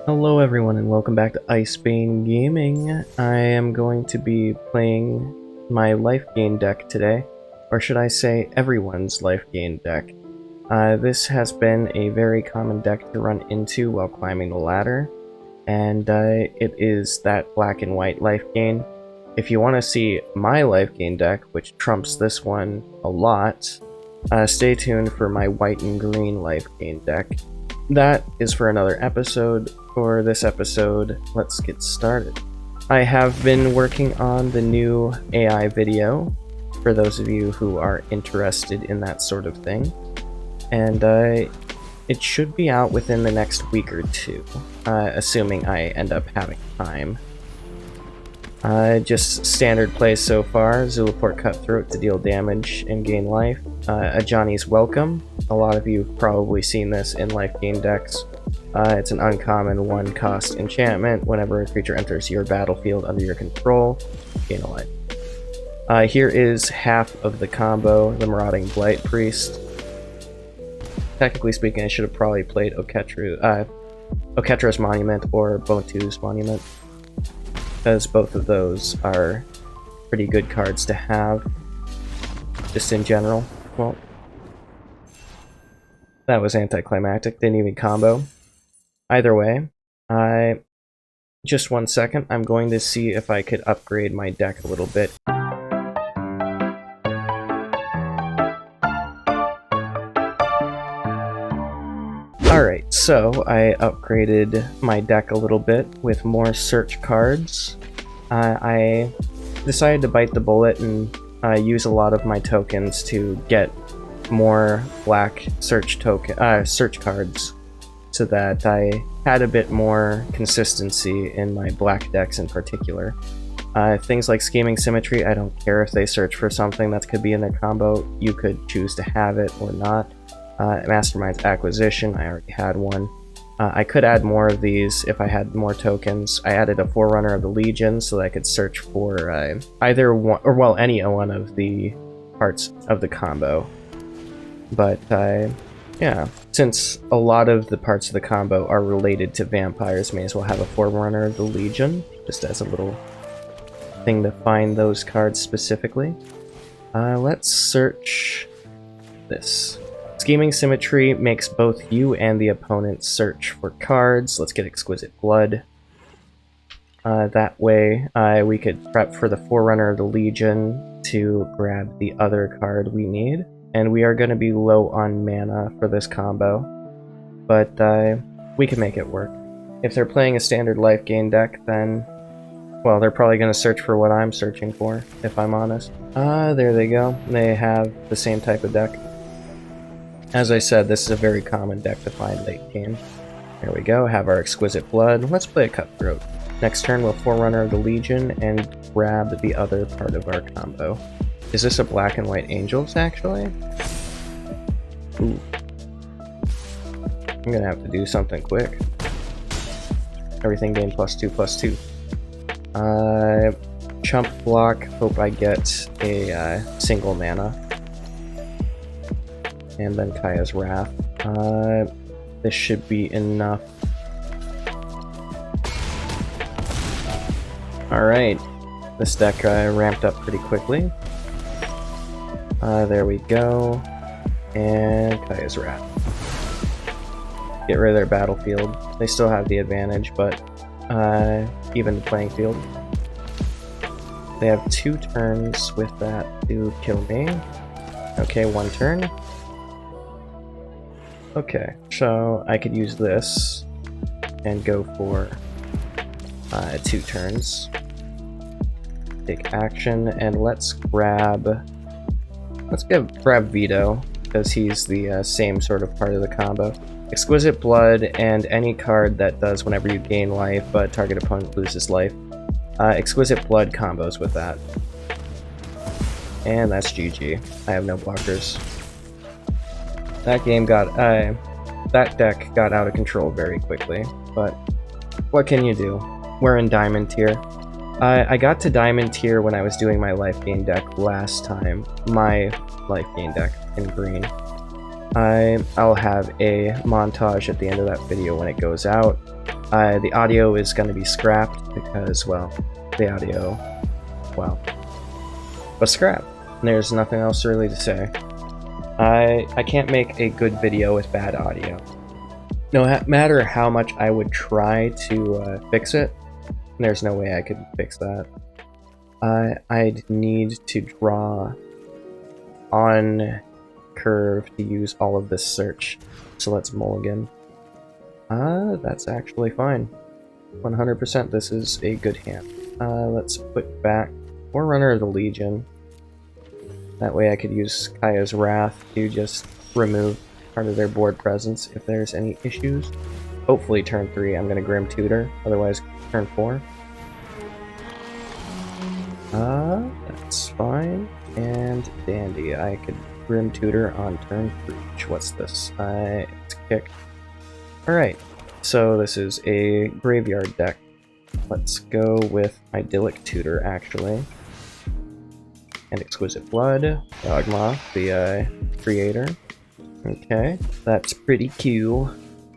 Hello everyone and welcome back to Icebane Gaming. I am going to be playing my life gain deck today, or should I say everyone's life gain deck. This has been a very common deck to run into while climbing the ladder, and it is that black and white life gain. If you want to see my life gain deck, which trumps this one a lot, stay tuned for my white and green life gain deck. That is for another episode. For this episode, let's get started. I have been working on the new AI video, for those of you who are interested in that sort of thing, and it should be out within the next week or two, assuming I end up having time. Just standard plays so far: Zulaport Cutthroat to deal damage and gain life, a Johnny's Welcome. A lot of you have probably seen this in life gain decks. It's an uncommon 1-cost enchantment. Whenever a creature enters your battlefield under your control, gain a life. Here is half of the combo, the Marauding Blight Priest. Technically speaking, I should have probably played Oketra's Monument or Bontu's Monument, because both of those are pretty good cards to have, just in general. Well, that was anticlimactic, didn't even combo. Either way, just 1 second, I'm going to see if I could upgrade my deck a little bit. Alright, so I upgraded my deck a little bit with more search cards. I decided to bite the bullet and use a lot of my tokens to get more black search cards, so that I had a bit more consistency in my black decks in particular. Things like Scheming Symmetry, I don't care if they search for something that could be in their combo. You could choose to have it or not. Mastermind's Acquisition, I already had one. I could add more of these if I had more tokens. I added a Forerunner of the Legion so that I could search for either one, or well, any one of the parts of the combo. But yeah, since a lot of the parts of the combo are related to vampires, may as well have a Forerunner of the Legion, just as a little thing to find those cards specifically. Let's search this. Scheming Symmetry makes both you and the opponent search for cards. Let's get Exquisite Blood. That way, we could prep for the Forerunner of the Legion to grab the other card we need. And we are going to be low on mana for this combo, but we can make it work. If they're playing a standard life gain deck, then, well, they're probably going to search for what I'm searching for, if I'm honest. There they go. They have the same type of deck. As I said, this is a very common deck to find late game. There we go, have our Exquisite Blood. Let's play a Cutthroat. Next turn, we'll Forerunner of the Legion and grab the other part of our combo. Is this a black and white Angels, actually? Ooh. I'm gonna have to do something quick. Everything gained +2/+2. Chump block, hope I get a single mana. And then Kaya's Wrath. This should be enough. Alright, this deck ramped up pretty quickly. There we go. And Kaya's Wrath. Get rid of their battlefield. They still have the advantage, but even the playing field. They have 2 turns with that to kill me. Okay, 1 turn. Okay, so I could use this and go for 2 turns. Take action, and let's grab Vito, because he's the same sort of part of the combo. Exquisite Blood, and any card that does whenever you gain life, but target opponent loses life. Exquisite Blood combos with that. And that's GG. I have no blockers. That deck got out of control very quickly, but what can you do? We're in Diamond tier. I got to Diamond tier when I was doing my life gain deck last time. My life gain deck in green. I'll have a montage at the end of that video when it goes out. The audio is going to be scrapped because, well, the audio, well, was scrapped. There's nothing else really to say. I can't make a good video with bad audio. No matter how much I would try to fix it, there's no way I could fix that. I'd need to draw on curve to use all of this search. So let's mulligan. That's actually fine. 100% this is a good hand. Let's put back Forerunner of the Legion. That way I could use Kaya's Wrath to just remove part of their board presence if there's any issues. Hopefully turn 3 I'm gonna Grim Tutor, otherwise turn 4. That's fine. And Dandy, I could Grim Tutor on turn 3. What's this? It's kick. Alright, so this is a graveyard deck. Let's go with Idyllic Tutor, actually. And Exquisite Blood, Dogma, the creator. Okay, that's pretty cool.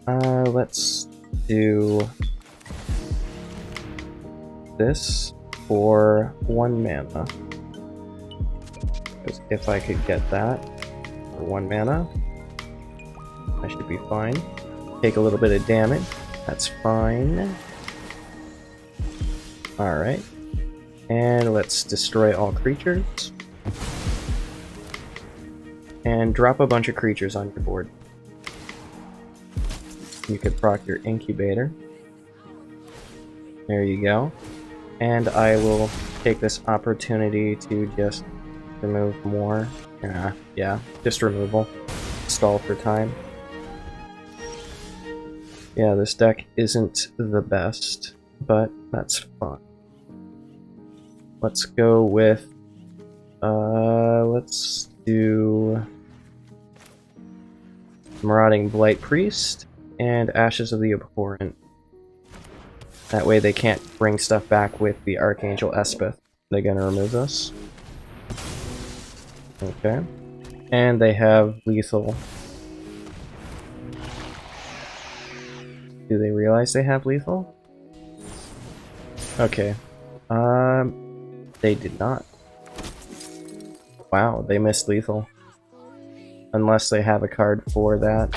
Let's do this for 1 mana. Because if I could get that for 1 mana, I should be fine. Take a little bit of damage, that's fine. Alright. And let's destroy all creatures. And drop a bunch of creatures on your board. You could proc your Incubator. There you go. And I will take this opportunity to just remove more. Yeah, just removal. Stall for time. Yeah, this deck isn't the best, but that's fun. Let's go with, let's do Marauding Blight Priest and Ashes of the Abhorrent. That way they can't bring stuff back with the Archangel Espeth. They're gonna remove this. Okay. And they have lethal. Do they realize they have lethal? Okay. They did not. Wow, they missed lethal. Unless they have a card for that.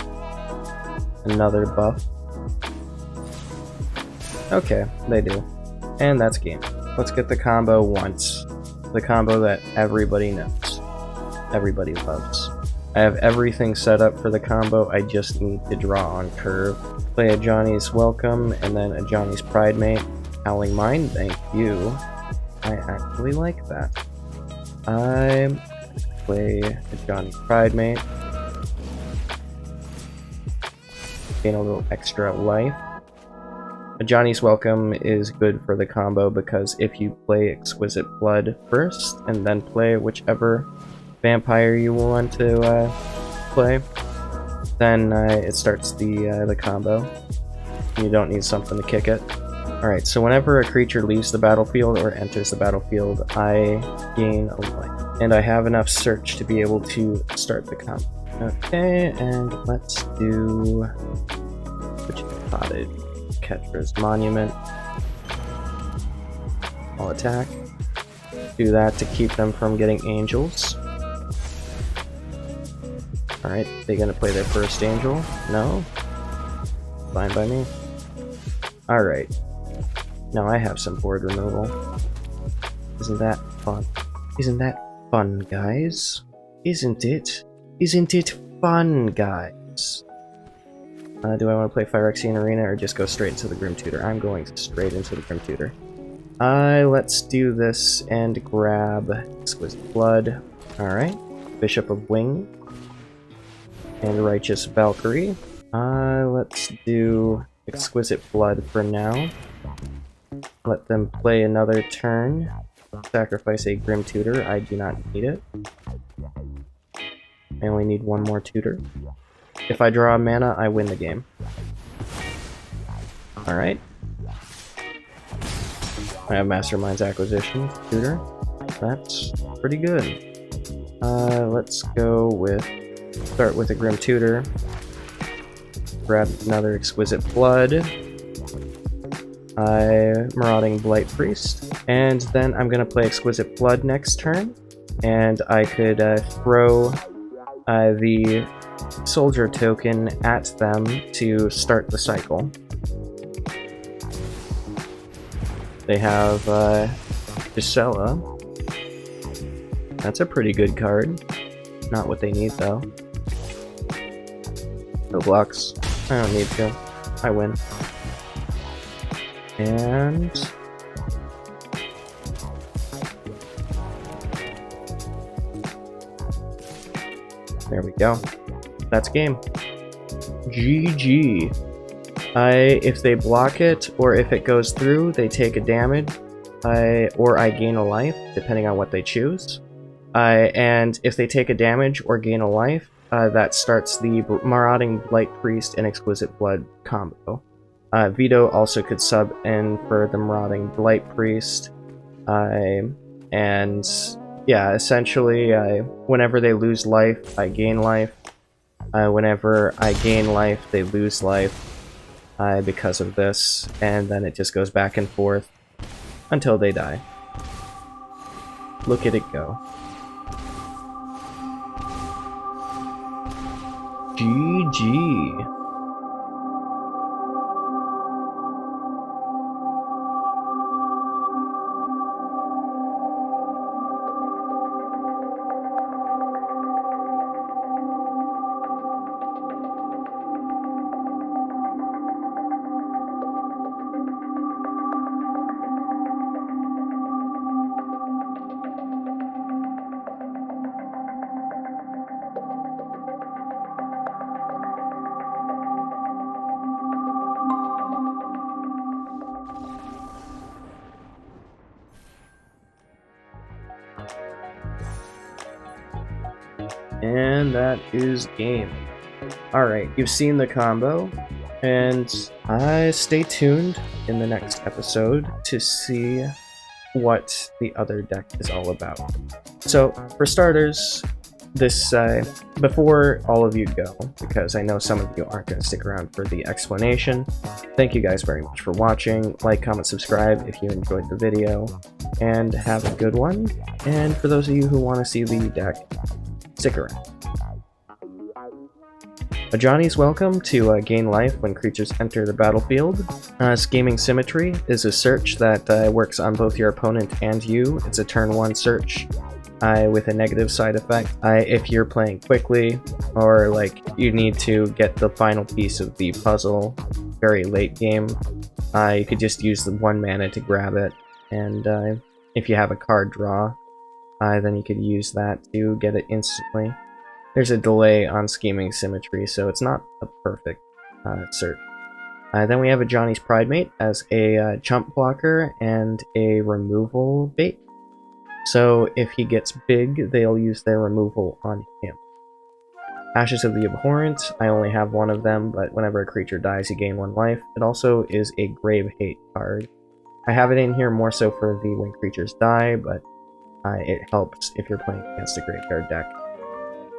Another buff. Okay, they do. And that's game. Let's get the combo once. The combo that everybody knows. Everybody loves. I have everything set up for the combo, I just need to draw on curve. Play a Johnny's Welcome, and then a Johnny's Pride Mate. Howling Mine, thank you. I actually like that. I play a Johnny's Pride Mate. Gain a little extra life. A Johnny's Welcome is good for the combo because if you play Exquisite Blood first, and then play whichever vampire you want to play, then it starts the combo. You don't need something to kick it. Alright, so whenever a creature leaves the battlefield or enters the battlefield, I gain a life. And I have enough search to be able to start the combo. Okay, and let's do Witch's Cottage, Ketra's Monument. I'll attack. Do that to keep them from getting angels. Alright, they gonna play their first angel? No? Fine by me. Alright. Now I have some board removal. Isn't that fun? Isn't that fun, guys? Isn't it? Isn't it fun, guys? Do I want to play Phyrexian Arena or just go straight into the Grim Tutor? I'm going straight into the Grim Tutor. Let's do this and grab Exquisite Blood. Alright. Bishop of Wing. And Righteous Valkyrie. Let's do Exquisite Blood for now. Let them play another turn. Sacrifice a Grim Tutor. I do not need it. I only need one more tutor. If I draw a mana, I win the game. Alright. I have Mastermind's Acquisition tutor. That's pretty good. Let's go with Start with a Grim Tutor. Grab another Exquisite Blood. Marauding Blight Priest. And then I'm going to play Exquisite Blood next turn. And I could throw the Soldier token at them to start the cycle. They have Gisela. That's a pretty good card. Not what they need though. No blocks. I don't need to. I win. And there we go. That's game. GG. If they block it, or if it goes through, they take a damage, or I gain a life, depending on what they choose. And if they take a damage or gain a life, that starts the Marauding Blight Priest and Exquisite Blood combo. Vito also could sub in for the Marauding Blight Priest. And yeah, essentially, whenever they lose life, I gain life. Whenever I gain life, they lose life because of this. And then it just goes back and forth until they die. Look at it go. GG. And that is game. Alright, you've seen the combo, and stay tuned in the next episode to see what the other deck is all about. So, for starters, this, before all of you go, because I know some of you aren't going to stick around for the explanation, thank you guys very much for watching. Like, comment, subscribe if you enjoyed the video, and have a good one. And for those of you who want to see the deck, stick around. A Johnny's welcome to gain life when creatures enter the battlefield. Scheming Symmetry is a search that works on both your opponent and you. It's a turn 1 search with a negative side effect. If you're playing quickly, or like you need to get the final piece of the puzzle very late game, you could just use the 1 mana to grab it. And if you have a card draw, then you could use that to get it instantly. There's a delay on Scheming Symmetry, so it's not a perfect search. Then we have a Johnny's Pridemate as a chump blocker and a removal bait. So if he gets big, they'll use their removal on him. Ashes of the Abhorrent, I only have 1 of them, but whenever a creature dies, you gain 1 life. It also is a Grave Hate card. I have it in here more so for the when creatures die, but it helps if you're playing against a graveyard deck.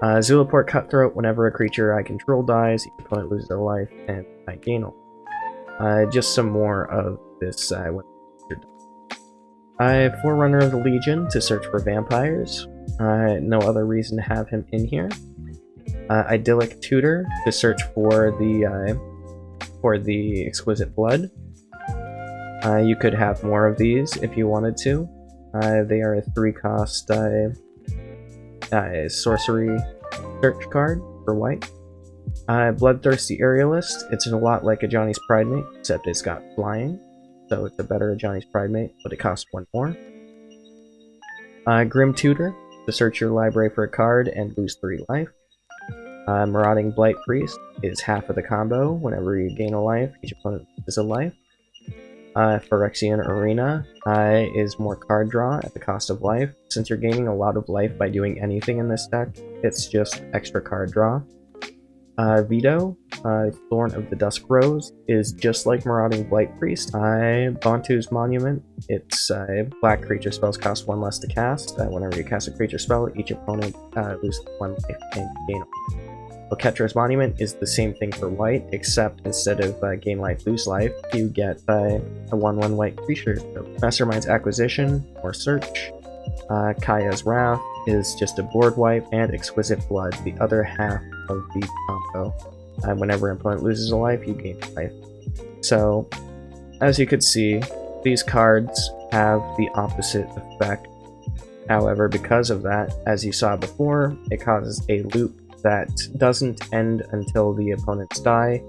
Zulaport Cutthroat, whenever a creature I control dies, your opponent loses their life, and I gain a just some more of this when creature dies. Forerunner of the Legion to search for vampires. No other reason to have him in here. Idyllic Tutor to search for the Exquisite Blood. You could have more of these if you wanted to. They are a 3-cost sorcery search card for white. Bloodthirsty Aerialist. It's a lot like a Johnny's Pridemate, except it's got flying, so it's a better Johnny's Pridemate, but it costs 1 more. Grim Tutor to search your library for a card and lose 3 life. Marauding Blight Priest is half of the combo. Whenever you gain a life, each opponent loses a life. Phyrexian Arena is more card draw at the cost of life. Since you're gaining a lot of life by doing anything in this deck, it's just extra card draw. Vito, Thorn of the Dusk Rose, is just like Marauding Blight Priest. Bantu's Monument, it's black creature spells cost 1 less to cast. Whenever you cast a creature spell, each opponent loses 1 life and gain 1. Oketra's Monument is the same thing for white, except instead of gain life, lose life, you get a 1/1 white creature. So Mastermind's Acquisition, or Search. Kaya's Wrath is just a board wipe, and Exquisite Blood, the other half of the combo. Whenever an opponent loses a life, you gain life. So, as you could see, these cards have the opposite effect. However, because of that, as you saw before, it causes a loop that doesn't end until the opponents die,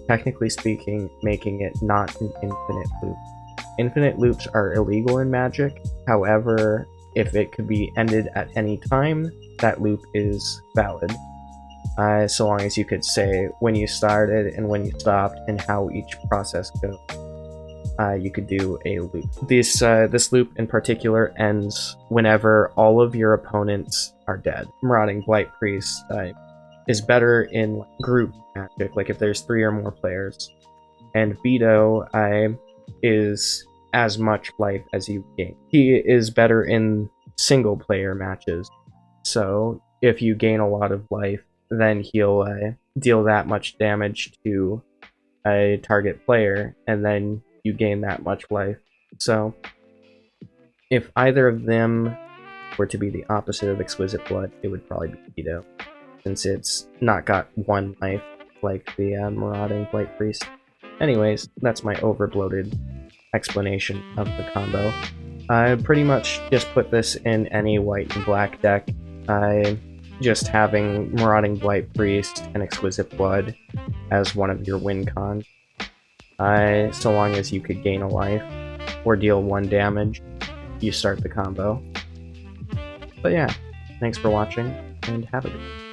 technically speaking, making it not an infinite loop. Infinite loops are illegal in Magic, however, if it could be ended at any time, that loop is valid. So long as you could say when you started and when you stopped and how each process goes. You could do a loop. This loop in particular ends whenever all of your opponents are dead. Marauding Blight Priest is better in group Magic, like if there's 3 or more players. And Veto is as much life as you gain. He is better in single player matches. So if you gain a lot of life, then he'll deal that much damage to a target player, and then you gain that much life. So if either of them were to be the opposite of Exquisite Blood, it would probably be Veto, since it's not got 1 life like the Marauding Blight Priest. Anyways, that's my overbloated explanation of the combo. I pretty much just put this in any white and black deck. Just having Marauding Blight Priest and Exquisite Blood as one of your win cons. So long as you could gain a life or deal 1 damage, you start the combo. But yeah, thanks for watching, and have a good one.